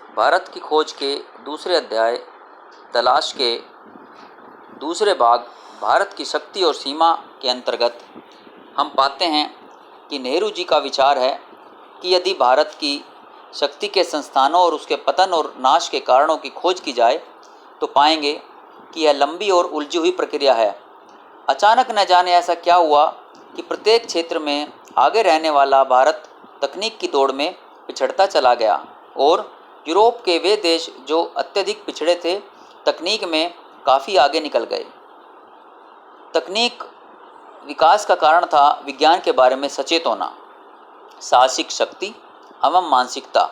भारत की खोज के दूसरे अध्याय तलाश के दूसरे भाग भारत की शक्ति और सीमा के अंतर्गत हम पाते हैं कि नेहरू जी का विचार है कि यदि भारत की शक्ति के संस्थानों और उसके पतन और नाश के कारणों की खोज की जाए तो पाएंगे कि यह लंबी और उलझी हुई प्रक्रिया है। अचानक न जाने ऐसा क्या हुआ कि प्रत्येक क्षेत्र में आगे रहने वाला भारत तकनीक की दौड़ में पिछड़ता चला गया और यूरोप के वे देश जो अत्यधिक पिछड़े थे तकनीक में काफ़ी आगे निकल गए। तकनीक विकास का कारण था विज्ञान के बारे में सचेत होना, साहसिक शक्ति एवं मानसिकता।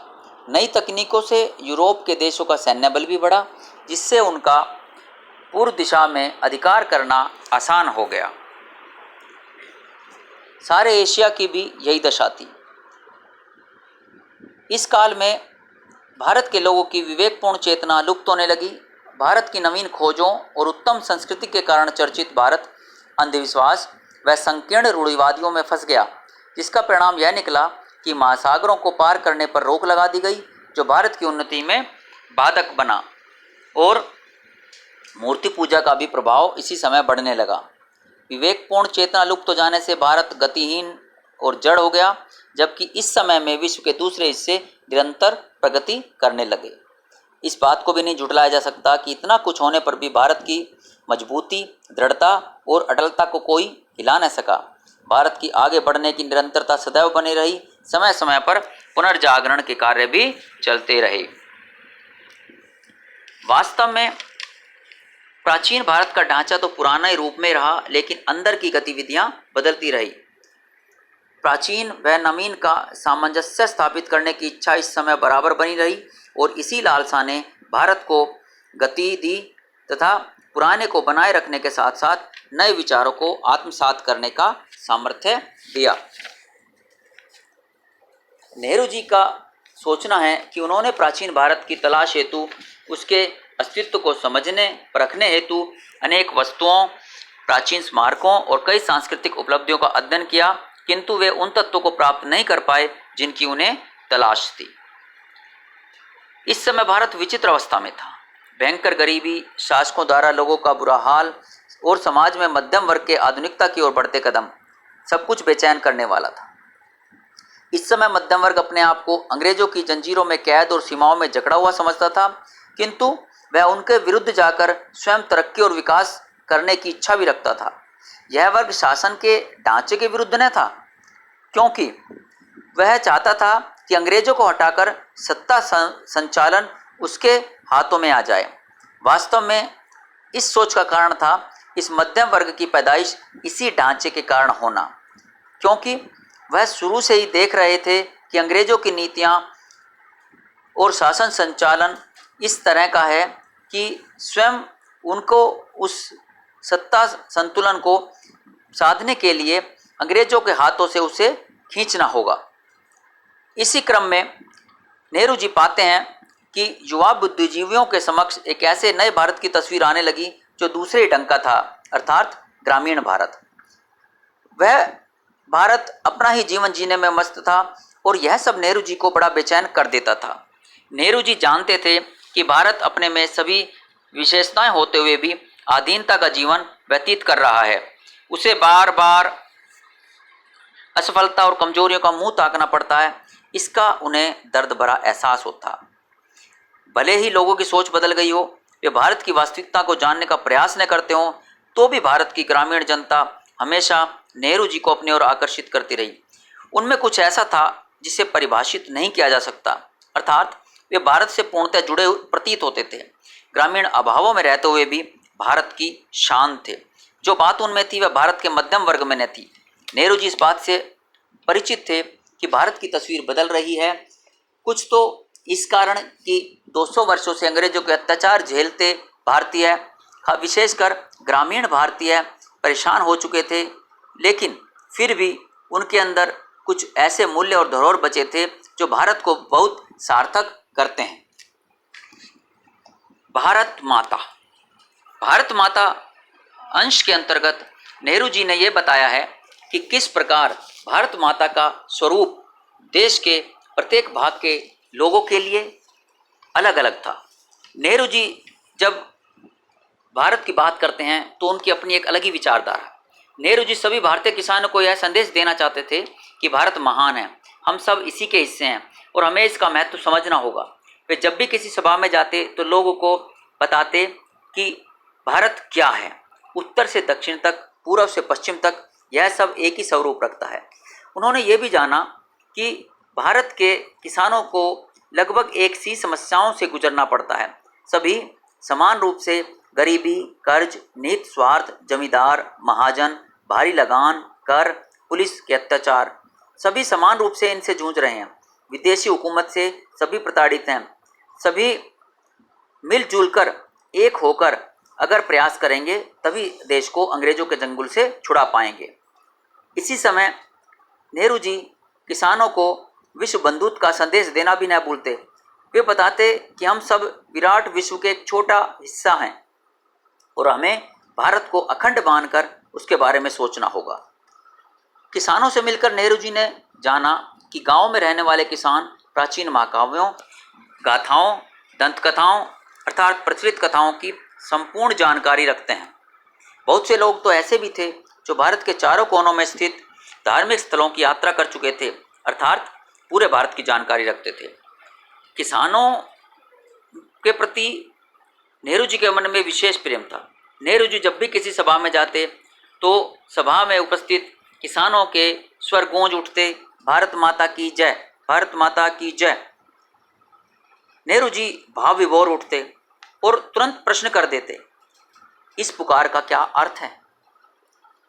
नई तकनीकों से यूरोप के देशों का सैन्य बल भी बढ़ा, जिससे उनका पूर्व दिशा में अधिकार करना आसान हो गया। सारे एशिया की भी यही दशा थी। इस काल में भारत के लोगों की विवेकपूर्ण चेतना लुप्त होने लगी। भारत की नवीन खोजों और उत्तम संस्कृति के कारण चर्चित भारत अंधविश्वास व संकीर्ण रूढ़िवादियों में फंस गया, जिसका परिणाम यह निकला कि महासागरों को पार करने पर रोक लगा दी गई, जो भारत की उन्नति में बाधक बना और मूर्ति पूजा का भी प्रभाव इसी समय बढ़ने लगा। विवेकपूर्ण चेतना लुप्त हो जाने से भारत गतिहीन और जड़ हो गया, जबकि इस समय में विश्व के दूसरे हिस्से निरंतर प्रगति करने लगे। इस बात को भी नहीं झुठलाया जा सकता कि इतना कुछ होने पर भी भारत की मजबूती, दृढ़ता और अटलता को कोई हिला न सका। भारत की आगे बढ़ने की निरंतरता सदैव बनी रही। समय समय पर पुनर्जागरण के कार्य भी चलते रहे। वास्तव में प्राचीन भारत का ढांचा तो पुराना ही रूप में रहा, लेकिन अंदर की गतिविधियां बदलती रही। प्राचीन व नवीन का सामंजस्य स्थापित करने की इच्छा इस समय बराबर बनी रही और इसी लालसा ने भारत को गति दी तथा पुराने को बनाए रखने के साथ साथ नए विचारों को आत्मसात करने का सामर्थ्य दिया। नेहरू जी का सोचना है कि उन्होंने प्राचीन भारत की तलाश हेतु, उसके अस्तित्व को समझने परखने हेतु अनेक वस्तुओं, प्राचीन स्मारकों और कई सांस्कृतिक उपलब्धियों का अध्ययन किया, किंतु वे उन तत्वों को प्राप्त नहीं कर पाए जिनकी उन्हें तलाश थी। इस समय भारत विचित्र अवस्था में था। भयंकर गरीबी, शासकों द्वारा लोगों का बुरा हाल और समाज में मध्यम वर्ग के आधुनिकता की ओर बढ़ते कदम, सब कुछ बेचैन करने वाला था। इस समय मध्यम वर्ग अपने आप को अंग्रेजों की जंजीरों में कैद और सीमाओं में जकड़ा हुआ समझता था, किंतु वह उनके विरुद्ध जाकर स्वयं तरक्की और विकास करने की इच्छा भी रखता था। यह वर्ग शासन के ढांचे के विरुद्ध न था, क्योंकि वह चाहता था कि अंग्रेजों को हटाकर सत्ता संचालन उसके हाथों में आ जाए। वास्तव में इस सोच का कारण था इस मध्यम वर्ग की पैदाइश इसी ढांचे के कारण होना, क्योंकि वह शुरू से ही देख रहे थे कि अंग्रेजों की नीतियां और शासन संचालन इस तरह का है कि स्वयं उनको उस सत्ता संतुलन को साधने के लिए अंग्रेजों के हाथों से उसे खींचना होगा। इसी क्रम में नेहरू जी पाते हैं कि युवा बुद्धिजीवियों के समक्ष एक ऐसे नए भारत की तस्वीर आने लगी जो दूसरे ढंग का था, अर्थात ग्रामीण भारत। वह भारत अपना ही जीवन जीने में मस्त था और यह सब नेहरू जी को बड़ा बेचैन कर देता था। नेहरू जी जानते थे कि भारत अपने में सभी विशेषताएं होते हुए भी अधीनता का जीवन व्यतीत कर रहा है। उसे बार बार असफलता और कमजोरियों का मुंह ताकना पड़ता है, इसका उन्हें दर्द भरा एहसास होता। भले ही लोगों की सोच बदल गई हो, वे भारत की वास्तविकता को जानने का प्रयास न करते हों, तो भी भारत की ग्रामीण जनता हमेशा नेहरू जी को अपनी ओर आकर्षित करती रही। उनमें कुछ ऐसा था जिसे परिभाषित नहीं किया जा सकता, अर्थात वे भारत से पूर्णतः जुड़े प्रतीत होते थे। ग्रामीण अभावों में रहते हुए भी भारत की शान थे। जो बात उनमें थी वह भारत के मध्यम वर्ग में न थी। नेहरू जी इस बात से परिचित थे कि भारत की तस्वीर बदल रही है। कुछ तो इस कारण कि 200 वर्षों से अंग्रेजों के अत्याचार झेलते भारतीय, विशेषकर ग्रामीण भारतीय परेशान हो चुके थे, लेकिन फिर भी उनके अंदर कुछ ऐसे मूल्य और धरोहर बचे थे जो भारत को बहुत सार्थक करते हैं। भारत माता, भारत माता अंश के अंतर्गत नेहरू जी ने यह बताया है कि किस प्रकार भारत माता का स्वरूप देश के प्रत्येक भाग के लोगों के लिए अलग अलग था। नेहरू जी जब भारत की बात करते हैं तो उनकी अपनी एक अलग ही विचारधारा। नेहरू जी सभी भारतीय किसानों को यह संदेश देना चाहते थे कि भारत महान है, हम सब इसी के हिस्से हैं और हमें इसका महत्व समझना होगा। वे जब भी किसी सभा में जाते तो लोगों को बताते कि भारत क्या है, उत्तर से दक्षिण तक, पूर्व से पश्चिम तक, यह सब एक ही स्वरूप रखता है। उन्होंने ये भी जाना कि भारत के किसानों को लगभग एक सी समस्याओं से गुजरना पड़ता है। सभी समान रूप से गरीबी, कर्ज, निहित स्वार्थ, जमींदार, महाजन, भारी लगान, कर, पुलिस के अत्याचार, सभी समान रूप से इनसे जूझ रहे हैं। विदेशी हुकूमत से सभी प्रताड़ित हैं। सभी मिलजुल कर, एक होकर अगर प्रयास करेंगे तभी देश को अंग्रेजों के चंगुल से छुड़ा पाएंगे। इसी समय नेहरू जी किसानों को विश्व बंधुत्व का संदेश देना भी न भूलते। वे बताते कि हम सब विराट विश्व के एक छोटा हिस्सा हैं और हमें भारत को अखंड मानकर उसके बारे में सोचना होगा। किसानों से मिलकर नेहरू जी ने जाना कि गांव में रहने वाले किसान प्राचीन महाकाव्यों, गाथाओं, दंतकथाओं अर्थात प्रचलित कथाओं की संपूर्ण जानकारी रखते हैं। बहुत से लोग तो ऐसे भी थे जो भारत के चारों कोनों में स्थित धार्मिक स्थलों की यात्रा कर चुके थे, अर्थात पूरे भारत की जानकारी रखते थे। किसानों के प्रति नेहरू जी के मन में विशेष प्रेम था। नेहरू जी जब भी किसी सभा में जाते तो सभा में उपस्थित किसानों के स्वर गूंज उठते, भारत माता की जय, भारत माता की जय। नेहरू जी भाव विभोर उठते और तुरंत प्रश्न कर देते, इस पुकार का क्या अर्थ है?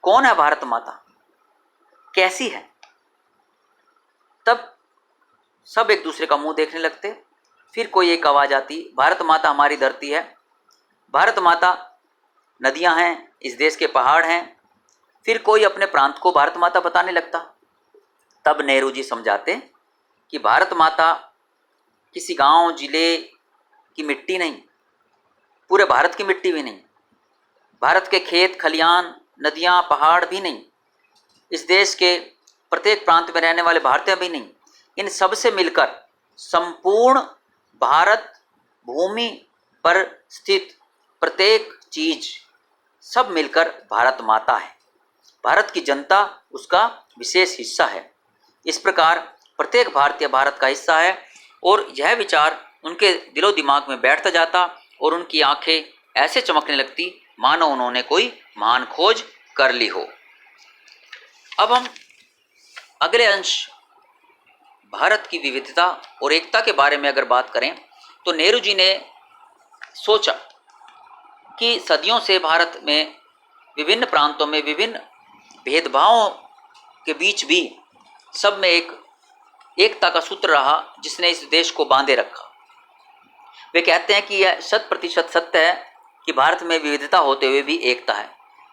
कौन है भारत माता, कैसी है? तब सब एक दूसरे का मुंह देखने लगते। फिर कोई एक आवाज आती, भारत माता हमारी धरती है, भारत माता नदियां हैं, इस देश के पहाड़ हैं। फिर कोई अपने प्रांत को भारत माता बताने लगता। तब नेहरू जी समझाते कि भारत माता किसी गांव जिले की मिट्टी नहीं, पूरे भारत की मिट्टी भी नहीं, भारत के खेत खलियान, नदियां, पहाड़ भी नहीं, इस देश के प्रत्येक प्रांत में रहने वाले भारतीय भी नहीं, इन सब से मिलकर संपूर्ण भारत भूमि पर स्थित प्रत्येक चीज, सब मिलकर भारत माता है। भारत की जनता उसका विशेष हिस्सा है। इस प्रकार प्रत्येक भारतीय भारत का हिस्सा है और यह विचार उनके दिलो दिमाग में बैठता जाता और उनकी आंखें ऐसे चमकने लगती मानो उन्होंने कोई महान खोज कर ली हो। अब हम अगले अंश भारत की विविधता और एकता के बारे में अगर बात करें तो नेहरू जी ने सोचा कि सदियों से भारत में विभिन्न प्रांतों में विभिन्न भेदभावों के बीच भी सब में एक एकता का सूत्र रहा जिसने इस देश को बांधे रखा। वे कहते हैं कि यह 100% सत्य है कि भारत में विविधता होते हुए भी एकता है।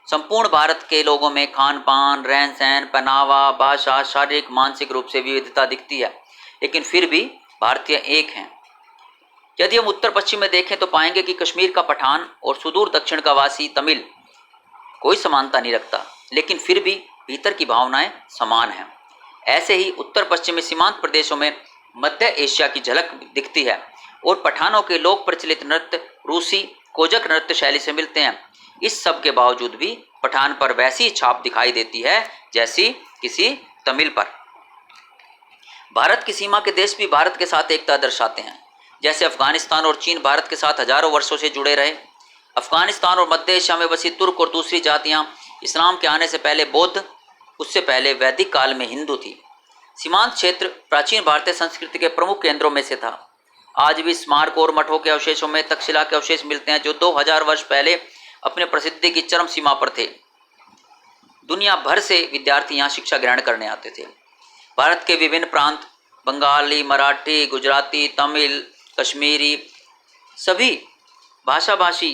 संपूर्ण भारत के लोगों में खान पान, रहन सहन, पहनावा, भाषा, शारीरिक मानसिक रूप से विविधता दिखती है, लेकिन फिर भी भारतीय एक हैं। यदि हम उत्तर पश्चिम में देखें तो पाएंगे कि कश्मीर का पठान और सुदूर दक्षिण का वासी तमिल कोई समानता नहीं रखता, लेकिन फिर भी भीतर की भावनाएं समान हैं। ऐसे ही उत्तर पश्चिमी सीमांत प्रदेशों में मध्य एशिया की झलक दिखती है और पठानों के लोक प्रचलित नृत्य रूसी कोजक नृत्य शैली से मिलते हैं। इस सब के बावजूद भी पठान पर वैसी छाप दिखाई देती है जैसी किसी तमिल पर। भारत की सीमा के देश भी भारत के साथ एकता दर्शाते हैं। जैसे अफगानिस्तान और चीन भारत के साथ हजारों वर्षों से जुड़े रहे। अफगानिस्तान और मध्य एशिया में बसी तुर्क और दूसरी जातियां इस्लाम के आने से पहले बौद्ध, उससे पहले वैदिक काल में हिंदू थी। सीमांत क्षेत्र प्राचीन भारतीय संस्कृति के प्रमुख केंद्रों में से था। आज भी स्मारकों और मठों के अवशेषों में तक्षशिला के अवशेष मिलते हैं जो 2000 वर्ष पहले अपने प्रसिद्धि की चरम सीमा पर थे। दुनिया भर से विद्यार्थी यहाँ शिक्षा ग्रहण करने आते थे। भारत के विभिन्न प्रांत, बंगाली, मराठी, गुजराती, तमिल, कश्मीरी, सभी भाषाभाषी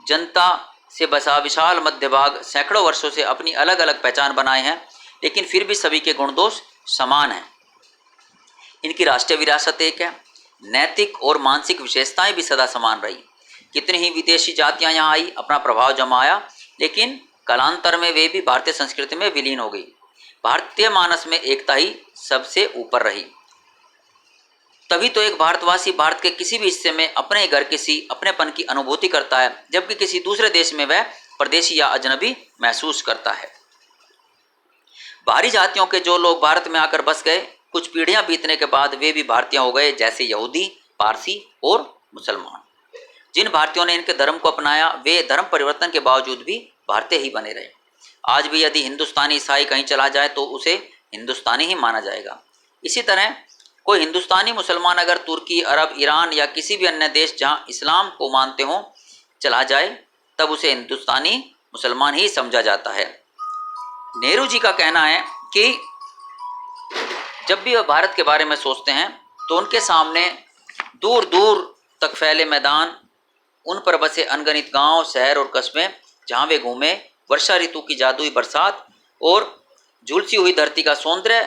जनता से बसा विशाल मध्य भाग सैकड़ों वर्षों से अपनी अलग अलग पहचान बनाए हैं, लेकिन फिर भी सभी के गुण दोष समान हैं। इनकी राष्ट्रीय विरासत एक है। नैतिक और मानसिक विशेषताएं भी सदा समान रही। कितनी ही विदेशी जातियां यहाँ आई, अपना प्रभाव जमाया, लेकिन कालांतर में वे भी भारतीय संस्कृति में विलीन हो गई। भारतीय मानस में एकता ही सबसे ऊपर रही। तभी तो एक भारतवासी भारत के किसी भी हिस्से में अपने ही घर किसी अपनेपन की अनुभूति करता है, जबकि किसी दूसरे देश में वह परदेशी या अजनबी महसूस करता है। बाहरी जातियों के जो लोग भारत में आकर बस गए, कुछ पीढ़ियां बीतने के बाद वे भी भारतीय हो गए, जैसे यहूदी, पारसी और मुसलमान। जिन भारतीयों ने इनके धर्म को अपनाया वे धर्म परिवर्तन के बावजूद भी भारतीय ही बने रहे। आज भी यदि हिंदुस्तानी ईसाई कहीं चला जाए तो उसे हिंदुस्तानी ही माना जाएगा। इसी तरह कोई हिंदुस्तानी मुसलमान अगर तुर्की, अरब, ईरान या किसी भी अन्य देश जहां इस्लाम को मानते हों चला जाए, तब उसे हिंदुस्तानी मुसलमान ही समझा जाता है। नेहरू जी का कहना है कि जब भी वह भारत के बारे में सोचते हैं तो उनके सामने दूर दूर तक फैले मैदान, उन पर बसे अनगिनत गांव, शहर और कस्बे जहां वे घूमे, वर्षा ऋतु की जादुई बरसात और झुलसी हुई धरती का सौंदर्य,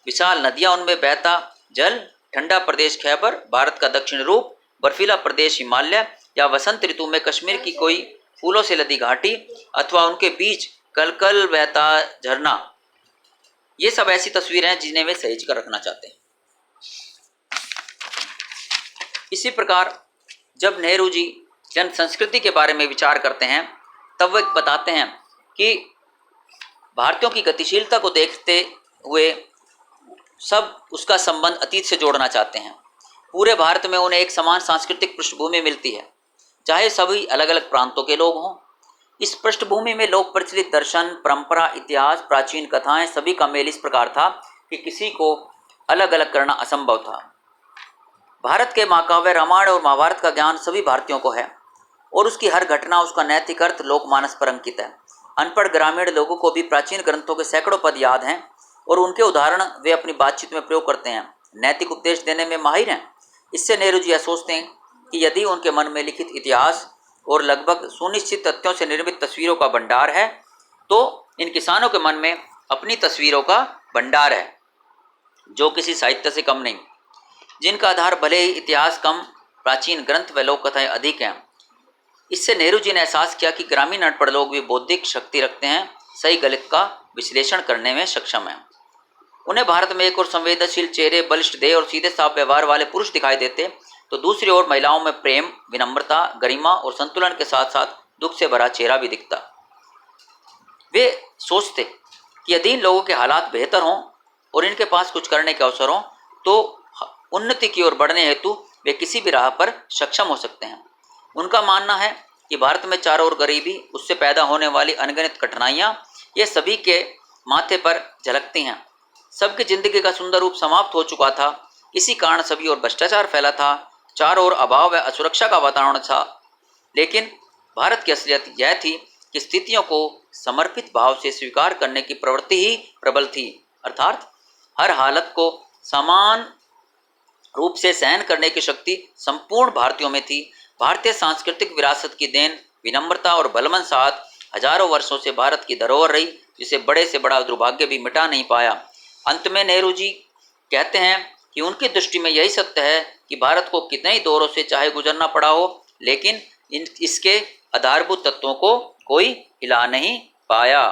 विशाल नदियां, उनमें बहता जल, ठंडा प्रदेश खैबर, भारत का दक्षिण रूप, बर्फीला प्रदेश हिमालय, या वसंत ऋतु में कश्मीर की कोई फूलों से लदी घाटी, अथवा उनके बीच कलकल बहता झरना, ये सब ऐसी तस्वीरें हैं जिन्हें वे सहेज कर रखना चाहते हैं। इसी प्रकार जब नेहरू जी जन संस्कृति के बारे में विचार करते हैं तब वे बताते हैं कि भारतीयों की गतिशीलता को देखते हुए सब उसका संबंध अतीत से जोड़ना चाहते हैं। पूरे भारत में उन्हें एक समान सांस्कृतिक पृष्ठभूमि मिलती है, चाहे सभी अलग अलग प्रांतों के लोग हों। इस पृष्ठभूमि में लोक प्रचलित दर्शन, परंपरा, इतिहास, प्राचीन कथाएं सभी का मेल इस प्रकार था कि किसी को अलग अलग करना असंभव था। भारत के महाकाव्य रामायण और महाभारत का ज्ञान सभी भारतीयों को है और उसकी हर घटना, उसका नैतिक अर्थ लोकमानस पर अंकित है। अनपढ़ ग्रामीण लोगों को भी प्राचीन ग्रंथों के सैकड़ों पद याद हैं और उनके उदाहरण वे अपनी बातचीत में प्रयोग करते हैं, नैतिक उपदेश देने में माहिर हैं। इससे नेहरू जी यह सोचते हैं कि यदि उनके मन में लिखित इतिहास और लगभग सुनिश्चित तथ्यों से निर्मित तस्वीरों का भंडार है, तो इन किसानों के मन में अपनी तस्वीरों का भंडार है, जो किसी साहित्य से कम नहीं, जिनका आधार भले ही इतिहास कम, प्राचीन ग्रंथ व लोक कथाएं अधिक हैं। इससे नेहरू जी ने एहसास किया कि ग्रामीण अनपढ़ लोग भी बौद्धिक शक्ति रखते हैं, सही गलत का विश्लेषण करने में सक्षम हैं। उन्हें भारत में एक और संवेदनशील चेहरे, बलिष्ठ देह और सीधे साफ व्यवहार वाले पुरुष दिखाई देते, तो दूसरी ओर महिलाओं में प्रेम, विनम्रता, गरिमा और संतुलन के साथ साथ दुख से भरा चेहरा भी दिखता। वे सोचते कि यदि इन लोगों के हालात बेहतर हों और इनके पास कुछ करने के अवसर हों तो उन्नति की ओर बढ़ने हेतु वे किसी भी राह पर सक्षम हो सकते हैं। उनका मानना है कि भारत में चारों ओर गरीबी, उससे पैदा होने वाली अनगिनत कठिनाइयाँ, ये सभी के माथे पर झलकती हैं। सबकी जिंदगी का सुंदर रूप समाप्त हो चुका था। इसी कारण सभी ओर भ्रष्टाचार फैला था, चारों ओर अभाव व असुरक्षा का वातावरण था। लेकिन भारत की असलियत यह थी कि स्थितियों को समर्पित भाव से स्वीकार करने की प्रवृत्ति ही प्रबल थी, अर्थात हर हालत को समान रूप से सहन करने की शक्ति संपूर्ण भारतीयों में थी। भारतीय सांस्कृतिक विरासत की देन विनम्रता और बलमन साथ हजारों वर्षों से भारत की धरोहर रही, जिसे बड़े से बड़ा दुर्भाग्य भी मिटा नहीं पाया। अंत में नेहरू जी कहते हैं कि उनकी दृष्टि में यही सत्य है कि भारत को कितने ही दौरों से चाहे गुजरना पड़ा हो, लेकिन इसके आधारभूत तत्वों को कोई हिला नहीं पाया।